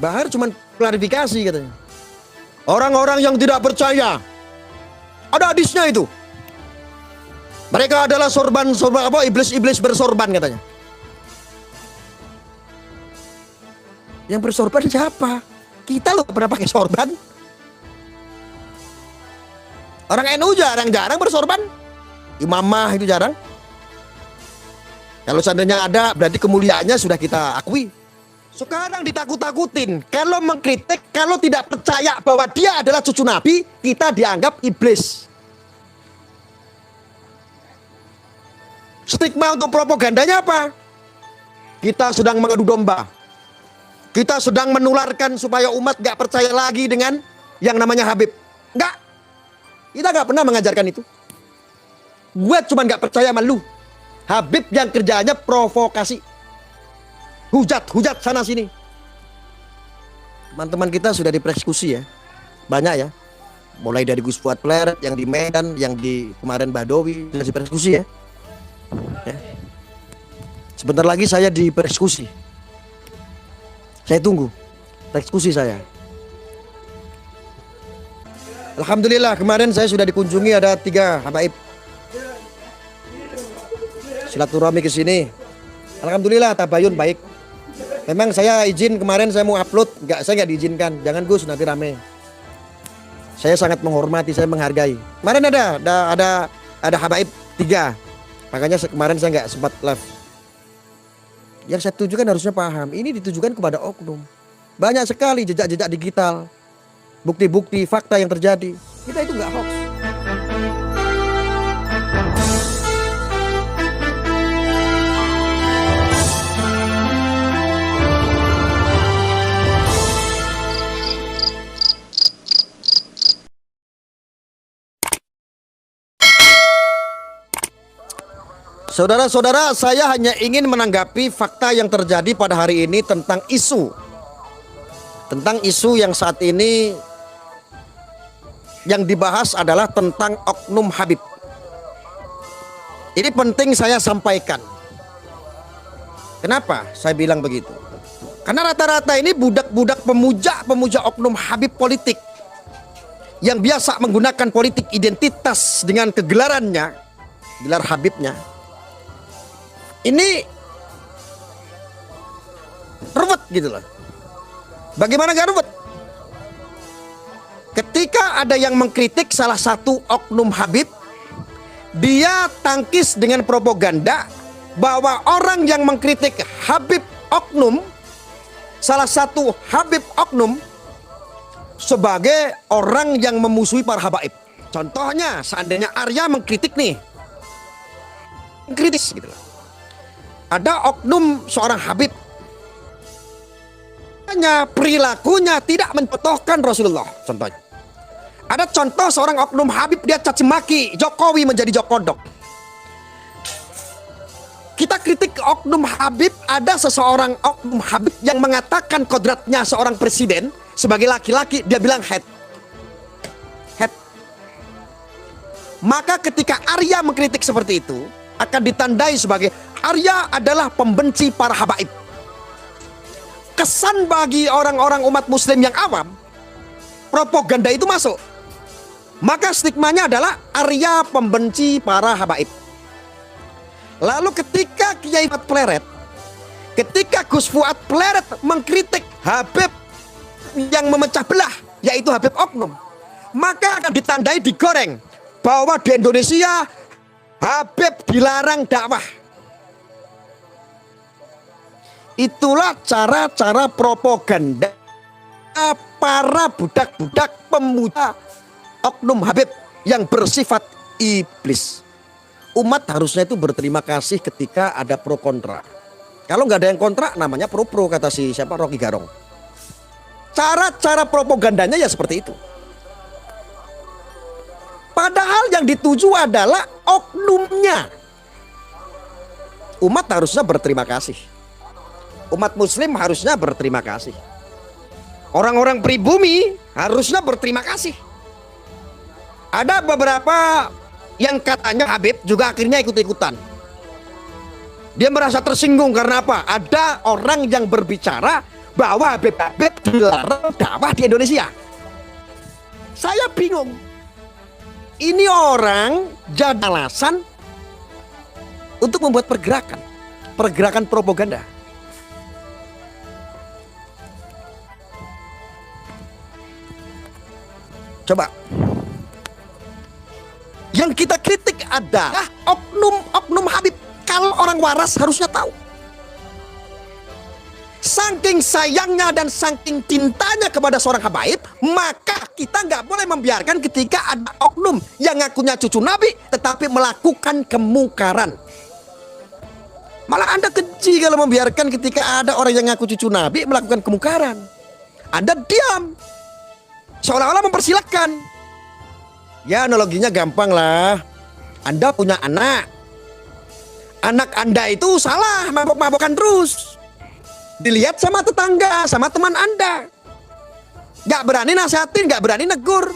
Bahar cuma klarifikasi katanya. Orang-orang yang tidak percaya, ada hadisnya itu. Mereka adalah sorban-sorban apa, iblis-iblis bersorban katanya. Yang bersorban siapa? Kita loh pernah pakai sorban. Orang NU jarang-jarang bersorban. Imamah itu jarang. Kalau seandainya ada, berarti kemuliaannya sudah kita akui. Sekarang ditakut-takutin. Kalau mengkritik, kalau tidak percaya bahwa dia adalah cucu Nabi, kita dianggap iblis. Stigma untuk propagandanya apa? Kita sedang mengadu domba. Kita sedang menularkan supaya umat gak percaya lagi dengan yang namanya Habib. Enggak. Kita gak pernah mengajarkan itu. Gue cuma gak percaya sama lu. Habib yang kerjanya provokasi. Hujat sana sini. Teman-teman kita sudah dipersekusi ya. Banyak ya. Mulai dari Gus Fuad Pleret, yang di Medan, yang di kemarin Badawi, sudah dipersekusi ya. Sebentar lagi saya dipersekusi. Saya tunggu persekusi saya. Alhamdulillah kemarin saya sudah dikunjungi ada 3 habaib. Silaturahmi ke sini. Alhamdulillah tabayun baik. Memang saya izin kemarin saya mau upload, saya nggak diizinkan. Jangan Gus nanti rame. Saya sangat menghormati, saya menghargai. Kemarin ada habaib 3. Makanya kemarin saya nggak sempat live. Yang saya tujukan harusnya paham. Ini ditujukan kepada oknum. Banyak sekali jejak-jejak digital. Bukti-bukti fakta yang terjadi. Kita itu nggak hoax. Saudara-saudara, saya hanya ingin menanggapi fakta yang terjadi pada hari ini tentang isu yang saat ini yang dibahas adalah tentang oknum Habib. Ini penting saya sampaikan. Kenapa saya bilang begitu? Karena rata-rata ini budak-budak pemuja oknum Habib politik yang biasa menggunakan politik identitas dengan kegelarannya, gelar Habibnya. Ini ruwet gitu loh. Bagaimana gak ruwet? Ketika ada yang mengkritik salah satu oknum Habib, dia tangkis dengan propaganda bahwa orang yang mengkritik Habib oknum, salah satu Habib oknum, sebagai orang yang memusuhi para habaib. Contohnya seandainya Arya mengkritik nih, kritis gitu loh. Ada oknum seorang Habib, hanya perilakunya tidak mencontohkan Rasulullah. Contohnya, ada contoh seorang oknum Habib, dia caci maki Jokowi menjadi Jokodok. Kita kritik oknum Habib, ada seseorang oknum Habib yang mengatakan kodratnya seorang presiden sebagai laki-laki, dia bilang head. Maka ketika Arya mengkritik seperti itu, akan ditandai sebagai Arya adalah pembenci para habaib. Kesan bagi orang-orang umat muslim yang awam, propaganda itu masuk. Maka stigmanya adalah Arya pembenci para habaib. Lalu ketika Kiai Fuad Pleret, ketika Gus Fuad Pleret mengkritik Habib yang memecah belah, yaitu Habib oknum, maka akan ditandai, digoreng bahwa di Indonesia Habib dilarang dakwah. Itulah cara-cara propaganda para budak-budak pemuda oknum Habib yang bersifat iblis. Umat harusnya itu berterima kasih ketika ada pro kontra. Kalau nggak ada yang kontra, namanya pro kata si siapa, Rocky Garong. Cara-cara propagandanya ya seperti itu. Padahal yang dituju adalah oknumnya. Umat harusnya berterima kasih. Umat muslim harusnya berterima kasih. Orang-orang pribumi harusnya berterima kasih. Ada beberapa yang katanya Habib juga akhirnya ikut-ikutan. Dia merasa tersinggung karena apa? Ada orang yang berbicara bahwa Habib dilarang dakwah di Indonesia. Saya bingung. Ini orang jadi alasan untuk membuat pergerakan propaganda. Coba. Yang kita kritik adalah oknum Habib. Kalau orang waras harusnya tahu. Saking sayangnya dan saking cintanya kepada seorang habaib, maka kita nggak boleh membiarkan ketika ada oknum yang ngakunya cucu Nabi tetapi melakukan kemungkaran. Malah Anda keji kalau membiarkan ketika ada orang yang ngaku cucu Nabi melakukan kemungkaran. Anda diam, seolah-olah mempersilahkan. Ya analoginya gampang lah. Anda punya anak. Anak Anda itu salah, mabok-mabokan terus. Dilihat sama tetangga, sama teman Anda. Gak berani nasihatin, gak berani negur.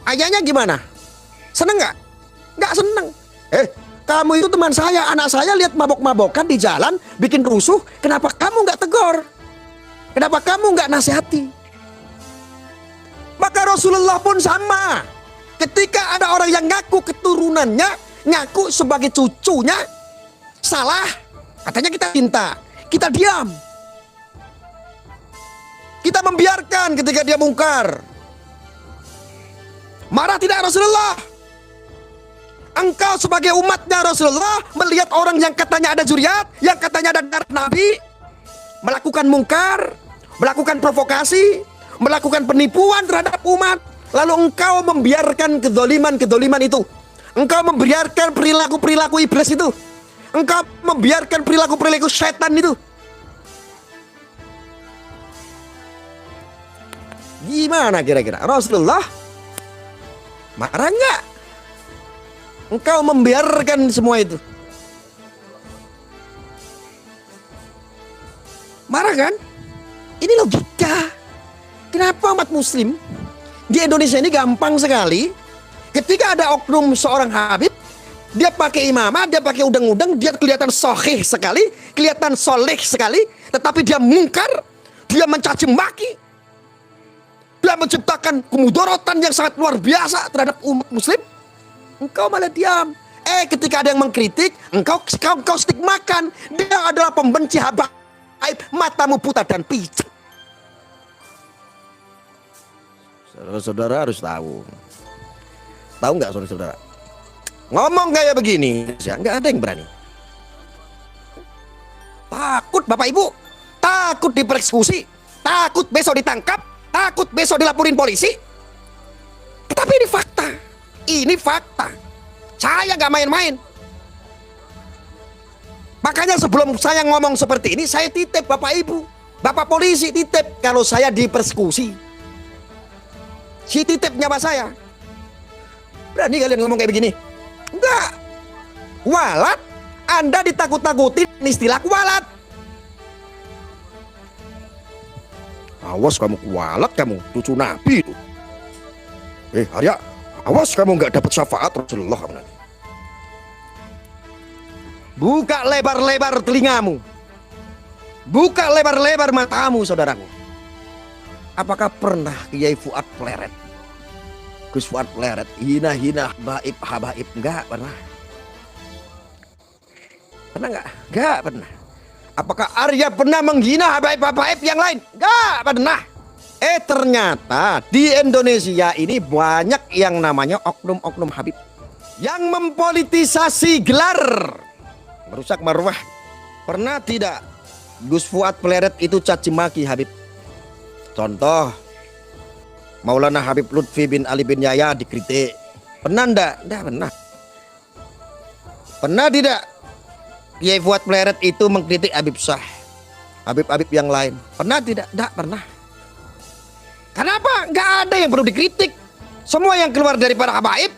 Ayahnya gimana? Seneng gak? Gak seneng. Kamu itu teman saya, anak saya lihat mabok-mabokan di jalan, bikin rusuh. Kenapa kamu gak tegur? Kenapa kamu gak nasihati? Maka Rasulullah pun sama. Ketika ada orang yang ngaku keturunannya, ngaku sebagai cucunya, salah, katanya kita cinta, kita diam. Kita membiarkan ketika dia mungkar. Marah tidak Rasulullah? Engkau sebagai umatnya Rasulullah melihat orang yang katanya ada zuriat, yang katanya ada darah Nabi, melakukan mungkar, melakukan provokasi, melakukan penipuan terhadap umat. Lalu engkau membiarkan kedoliman itu. Engkau membiarkan perilaku iblis itu. Engkau membiarkan perilaku setan itu. Gimana kira-kira? Rasulullah marah enggak? Engkau membiarkan semua itu. Marah kan? Ini logika. Kenapa umat muslim di Indonesia ini gampang sekali ketika ada oknum seorang habib, dia pakai imamah, dia pakai udang-udang, dia kelihatan sahih sekali, kelihatan soleh sekali, tetapi dia mungkar, dia mencaci maki, dia menciptakan kemudaratan yang sangat luar biasa terhadap umat muslim. Engkau malah diam. Ketika ada yang mengkritik, engkau stigmakan, dia adalah pembenci habaib, matamu buta dan pijat. Saudara harus tahu. Tahu nggak saudara? Ngomong kayak begini, nggak ada yang berani. Takut Bapak Ibu, takut dipersekusi, takut besok ditangkap, takut besok dilaporin polisi. Tetapi ini fakta. Ini fakta. Saya nggak main-main. Makanya sebelum saya ngomong seperti ini, saya titip Bapak Ibu, Bapak polisi titip kalau saya dipersekusi. Si titip nyawa saya. Berani kalian ngomong kayak begini? Enggak. Walat, Anda ditakut-takutin istilah kualat. Awas kamu kualat, kamu cucu Nabi itu. Arya, awas kamu nggak dapat syafaat Rasulullah. Buka lebar-lebar telingamu. Buka lebar-lebar matamu, saudaraku. Apakah pernah Kiai Fuad Pleret, Gus Fuad Pleret, hina-hina habaib? Enggak pernah. Pernah enggak? Enggak pernah. Apakah Arya pernah menghina habaib yang lain? Enggak pernah. Ternyata di Indonesia ini banyak yang namanya oknum-oknum habib yang mempolitisasi gelar, merusak marwah. Pernah tidak Gus Fuad Pleret itu caci maki Habib? Contoh, Maulana Habib Lutfi bin Ali bin Yahya dikritik. Pernah enggak? Enggak pernah. Pernah tidak Kiai Fuad Pleret itu mengkritik Habib Syah, Habib-habib yang lain? Pernah tidak? Enggak pernah. Kenapa? Enggak ada yang perlu dikritik. Semua yang keluar dari para habaib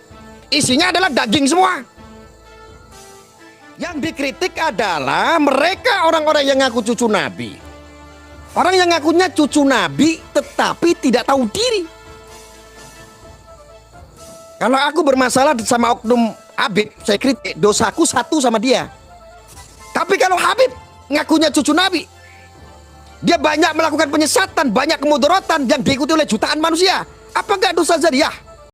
isinya adalah daging semua. Yang dikritik adalah mereka orang-orang yang ngaku cucu Nabi. Orang yang ngakunya cucu Nabi tetapi tidak tahu diri. Kalau aku bermasalah sama oknum Habib, saya kritik, dosaku satu sama dia. Tapi kalau Habib ngakunya cucu Nabi, dia banyak melakukan penyesatan, banyak kemudaratan yang diikuti oleh jutaan manusia. Apa enggak dosa jariah?